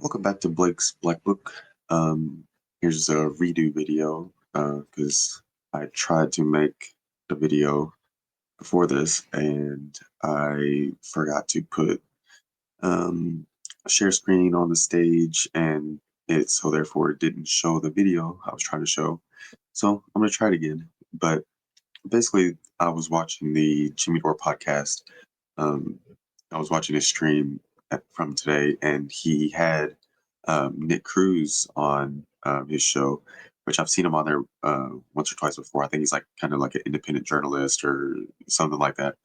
Welcome back to Blake's Blackbook. Here's a redo video because I tried to make a video before this and I forgot to put a share screen on the stage and so therefore it didn't show the video I was trying to show. So I'm gonna try it again. But basically, I was watching the Jimmy Dore podcast. Um, I was watching his stream from today, and he had Nick Cruz on his show, which I've seen him on there once or twice before. I think he's like kind of like an independent journalist or something like that.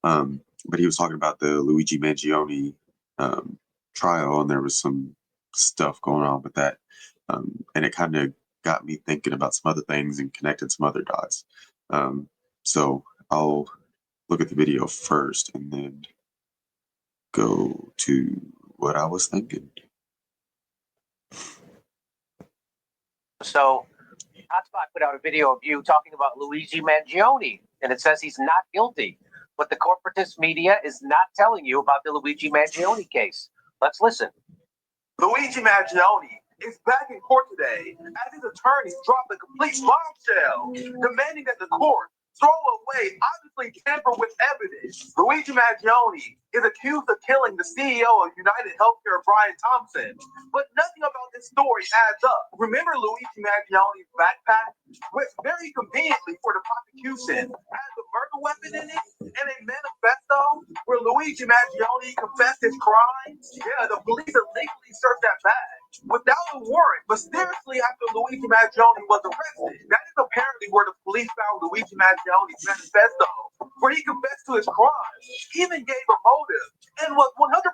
But he was talking about the Luigi Mangione um, trial, and there was some stuff going on with that, and it kind of got me thinking about some other things and connected some other dots. Um, so I'll look at the video first and then go to what I was thinking. So, Hotspot put out a video of you talking about Luigi Mangione, and it says he's not guilty. But the corporatist media is not telling you about the Luigi Mangione case. Let's listen. Luigi Mangione is back in court today as his attorneys drop a complete bombshell, demanding that the court throw away obviously tamper with evidence. Luigi Mangione is accused of killing the CEO of United Healthcare, Brian Thompson, but nothing about this story adds up. Remember Luigi Mangione's backpack, which very conveniently for the prosecution has a murder weapon in it and a manifesto where Luigi Mangione confessed his crimes? Yeah, the police illegally searched that bag without a warrant, mysteriously after Luigi Mangione was arrested. That is apparently where the police found Luigi Mangione's manifesto, where he confessed to his crimes, even gave a motive, and was 100%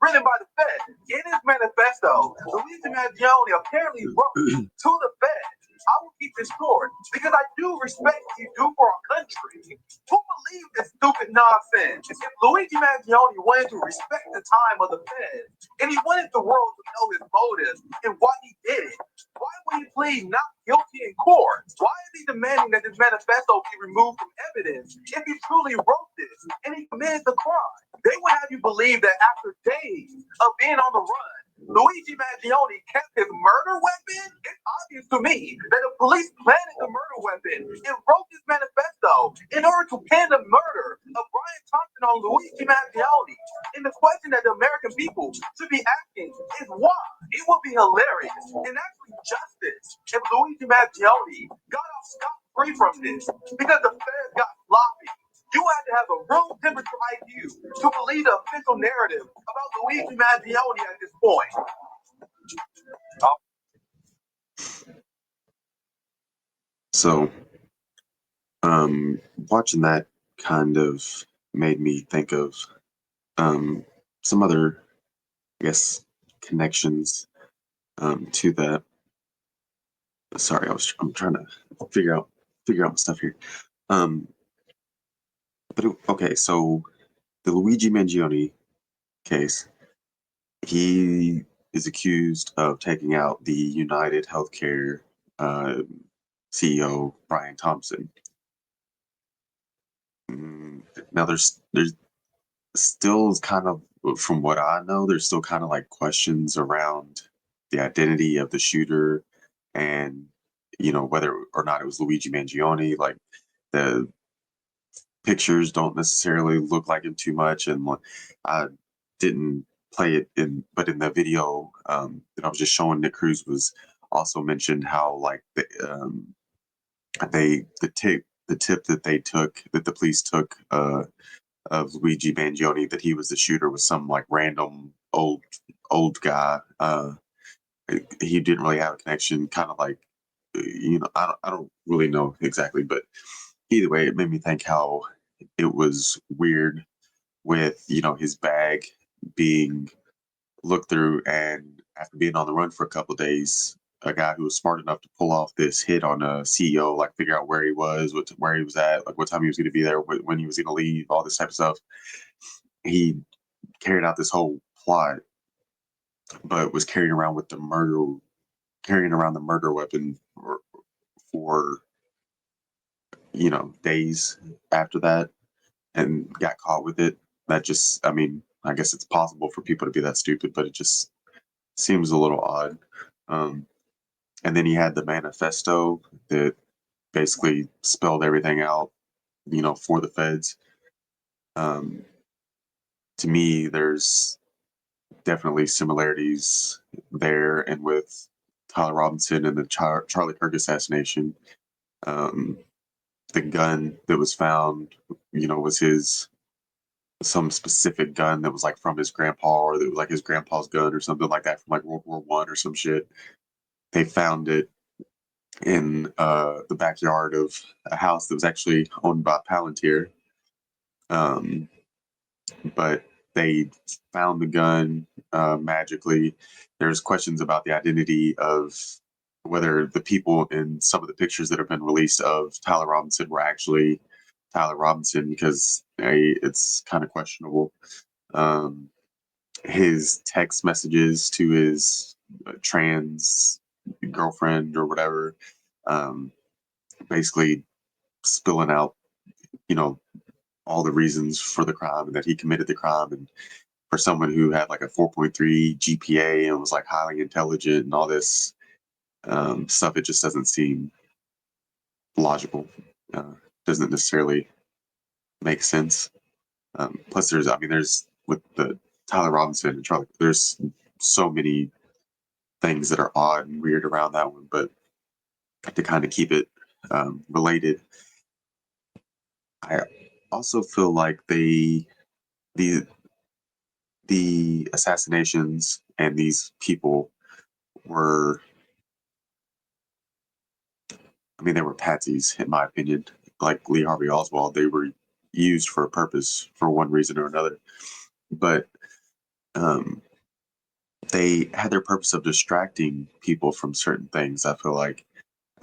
written by the Fed. In his manifesto, Luigi Mangione apparently wrote to the Fed, "I will keep this short because I do respect what you do for our country." Who believes this stupid nonsense? If Luigi Mangione wanted to respect the time of the Fed, and he wanted the world to know his motives and why he did it, why would he plead not guilty in court? Why is he demanding that his manifesto be removed from evidence if he truly wrote this and he committed the crime? They would have you believe that after days of being on the run, Luigi Mangione kept his murder weapon? It's obvious to me that the police planted the murder weapon and wrote this manifesto in order to pin the murder of Brian Thompson on Luigi Mangione. And the question that the American people should be asking is why? It would be hilarious and actually justice if Luigi Mangione got off scot-free from this because the feds got sloppy. You had to have a room temperature IQ to believe the official narrative about Luigi Mangione at this point. So, watching that kind of made me think of some other, I guess, connections to that. Sorry, I'm trying to figure out my stuff here. Okay, so the Luigi Mangione case, he is accused of taking out the United Healthcare CEO Brian Thompson. Now there's still kind of, from what I know, there's still kind of like questions around the identity of the shooter and whether or not it was Luigi Mangione. Like the pictures don't necessarily look like him too much, and I didn't play it but in the video that I was just showing, Nick Cruz was also mentioned how like the tip that the police took of Luigi Mangione, that he was the shooter, was some like random old guy. He didn't really have a connection, kind of like I don't really know exactly, but either way, it made me think how it was weird with his bag being looked through, and after being on the run for a couple of days, a guy who was smart enough to pull off this hit on a CEO, like figure out where he was, where he was at, like what time he was going to be there, when he was going to leave, all this type of stuff. He carried out this whole plot, but was carrying around the murder weapon for days after that, and got caught with it. That just, I mean, I guess it's possible for people to be that stupid, but it just seems a little odd. And then he had the manifesto that basically spelled everything out, for the feds. Um, to me, there's definitely similarities there, and with Tyler Robinson and the Charlie Kirk assassination. Um, the gun that was found, was some specific gun that was like from his grandpa, or that was like his grandpa's gun or something like that from like World War I or some shit. They found it in the backyard of a house that was actually owned by Palantir. Um, but they found the gun magically. There's questions about the identity of whether the people in some of the pictures that have been released of Tyler Robinson were actually Tyler Robinson, because it's kind of questionable. Um, his text messages to his trans girlfriend or whatever, um, basically spilling out, you know, all the reasons for the crime and that he committed the crime. And for someone who had like a 4.3 GPA and was like highly intelligent and all this stuff, it just doesn't seem logical. Doesn't necessarily make sense. Plus, there's with the Tyler Robinson and Charlie, there's so many things that are odd and weird around that one, but to kind of keep it related, I also feel like the the assassinations and these people were, they were patsies, in my opinion. Like Lee Harvey Oswald, they were used for a purpose for one reason or another. But um, they had their purpose of distracting people from certain things. I feel like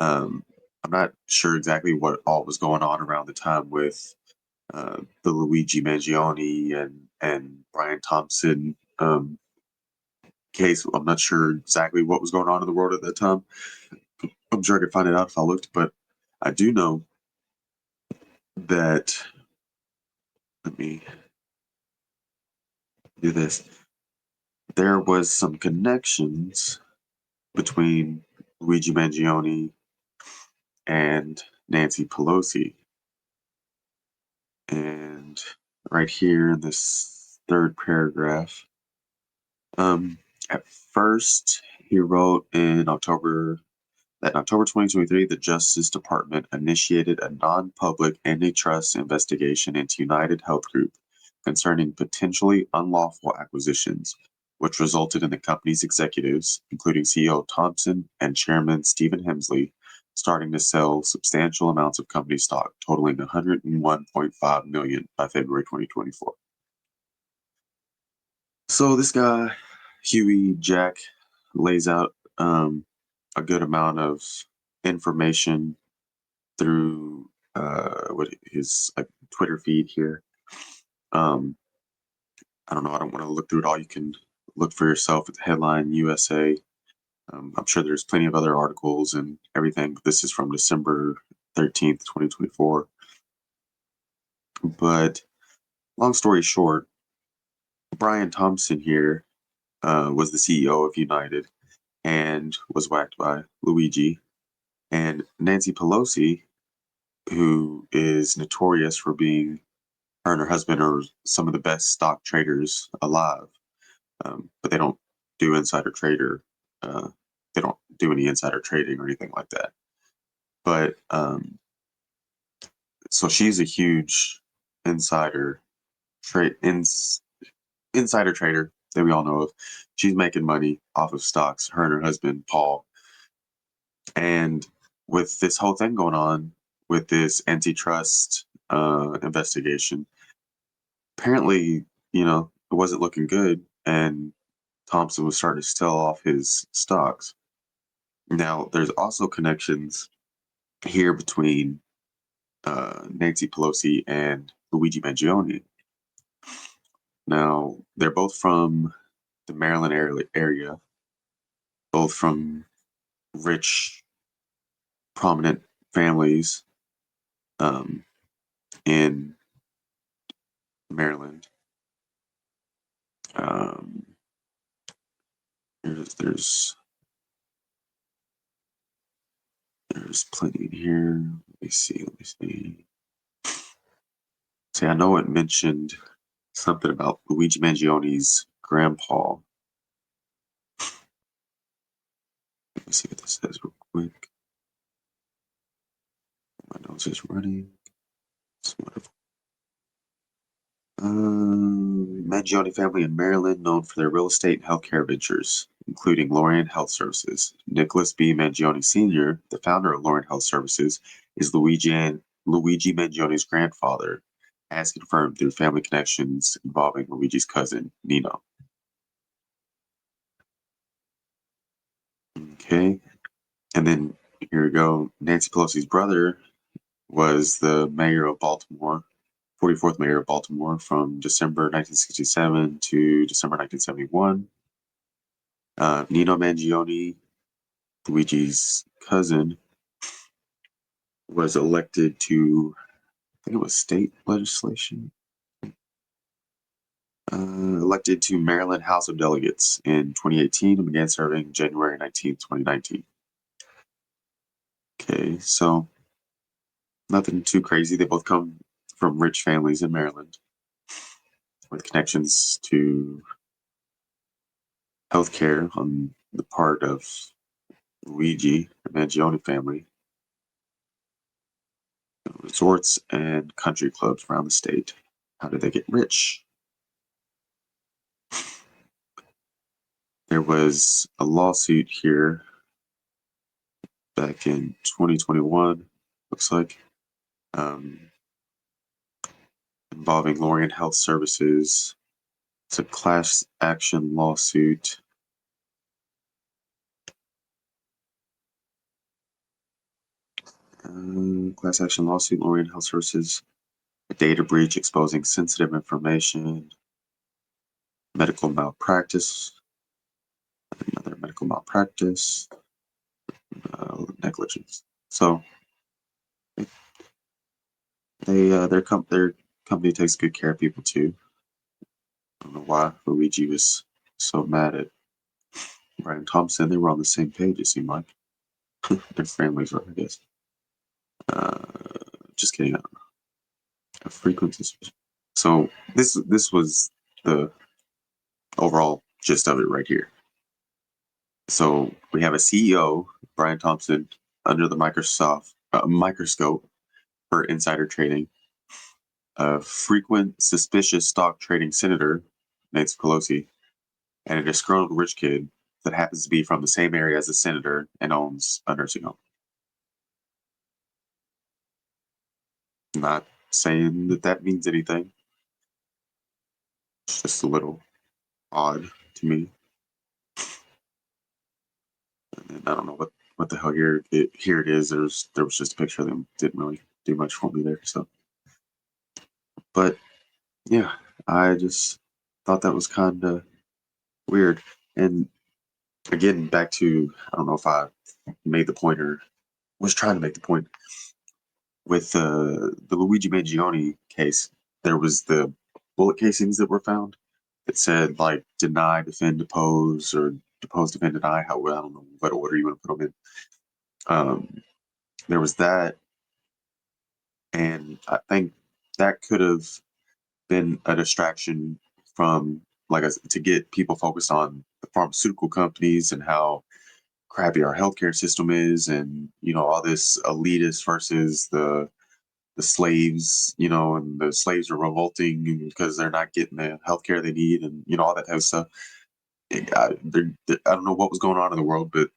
I'm not sure exactly what all was going on around the time with the Luigi Mangione and Brian Thompson case. I'm not sure exactly what was going on in the world at that time. I'm sure I could find it out if I looked, but I do know that. Let me do this. There was some connections between Luigi Mangione and Nancy Pelosi. And right here in this third paragraph, at first he wrote in October that in October 2023, the Justice Department initiated a non-public antitrust investigation into United Health Group concerning potentially unlawful acquisitions, which resulted in the company's executives, including CEO Thompson and Chairman Stephen Hemsley, starting to sell substantial amounts of company stock, totaling $101.5 million by February 2024. So this guy, Huey Jack, lays out a good amount of information through what his Twitter feed here. I don't know. I don't want to look through it all. You can look for yourself at the headline USA. I'm sure there's plenty of other articles and everything, but this is from December 13th, 2024. But long story short, Brian Thompson here was the CEO of United and was whacked by Luigi. And Nancy Pelosi, who is notorious for being, her and her husband are some of the best stock traders alive, but they don't do insider trader. They don't do any insider trading or anything like that. But so she's a huge insider trade insider trader that we all know of. She's making money off of stocks. Her and her husband Paul. And with this whole thing going on with this antitrust investigation, apparently, it wasn't looking good, and Thompson was starting to sell off his stocks. Now, there's also connections here between Nancy Pelosi and Luigi Mangione. Now, they're both from the Maryland area, both from rich, prominent families in Maryland. Here's there's plenty in here. Let me see. See, I know it mentioned something about Luigi Mangione's grandpa. Let me see what this says real quick. My nose is running. It's wonderful. Mangione family in Maryland, known for their real estate and healthcare ventures, including Lorient Health Services. Nicholas B. Mangione Sr., the founder of Lorient Health Services, is Luigi Mangione's grandfather, as confirmed through family connections involving Luigi's cousin, Nino. Okay, and then here we go. Nancy Pelosi's brother was the mayor of Baltimore, 44th mayor of Baltimore from December 1967 to December 1971. Nino Mangione, Luigi's cousin, was elected to, I think it was state legislation, elected to Maryland House of Delegates in 2018 and began serving January 19th, 2019. Okay, so nothing too crazy. They both come from rich families in Maryland with connections to healthcare on the part of Luigi, the Mangione family, resorts and country clubs around the state. How did they get rich? There was a lawsuit here back in 2021, looks like, involving Lorient Health Services. It's a class action lawsuit. Class action lawsuit, Lorient Health Services, a data breach exposing sensitive information, medical malpractice, another medical malpractice, negligence. So their company takes good care of people too. I don't know why Luigi was so mad at Brian Thompson. They were on the same page, it seemed like. Their families were, I guess. Just kidding. A frequency. So this was the overall gist of it right here. So we have a CEO, Brian Thompson, under the microscope for insider trading. A frequent suspicious stock trading senator, Nancy Pelosi, and a disgruntled rich kid that happens to be from the same area as the senator and owns a nursing home. Not saying that means anything. It's just a little odd to me. And I don't know what the hell here it is. There was just a picture of them. Didn't really do much for me there. So, but yeah, I just thought that was kind of weird. And again, back to, I don't know if I made the point or was trying to make the point with the Luigi Mangione case. There was the bullet casings that were found that said like deny, defend, depose, or depose, defend, deny. How, I don't know what order you want to put them in. There was that, and I think that could have been a distraction from, like, to get people focused on the pharmaceutical companies and how crappy our healthcare system is, and all this elitist versus the slaves, and the slaves are revolting because they're not getting the healthcare they need, and all that type of stuff. I don't know what was going on in the world, but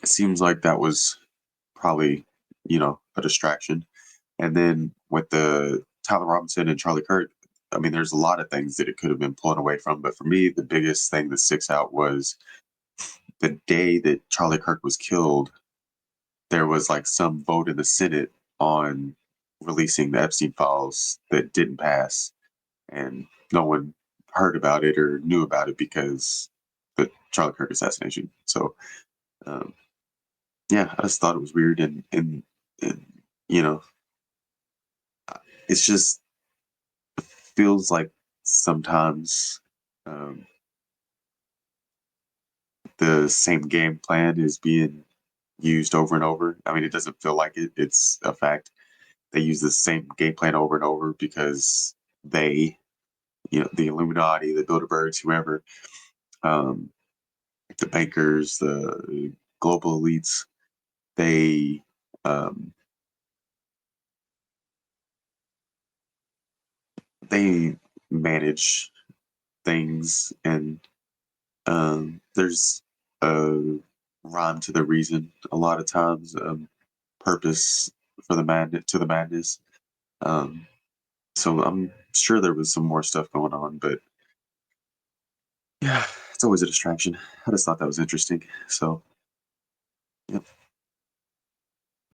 it seems like that was probably a distraction. And then with the Tyler Robinson and Charlie Kirk, I mean, there's a lot of things that it could have been pulled away from, but for me, the biggest thing that sticks out was the day that Charlie Kirk was killed. There was like some vote in the Senate on releasing the Epstein files that didn't pass, and no one heard about it or knew about it because the Charlie Kirk assassination. So, um, yeah, I just thought it was weird, and you know, it's just feels like sometimes, um, the same game plan is being used over and over. I mean, it doesn't feel like it. It's a fact. They use the same game plan over and over because they, the Illuminati, the Bilderbergs, whoever, um, the bankers, the global elites, they um, they manage things, and there's a rhyme to the reason. A lot of times, purpose for the madness. Um, so I'm sure there was some more stuff going on, but yeah, it's always a distraction. I just thought that was interesting. So, yep.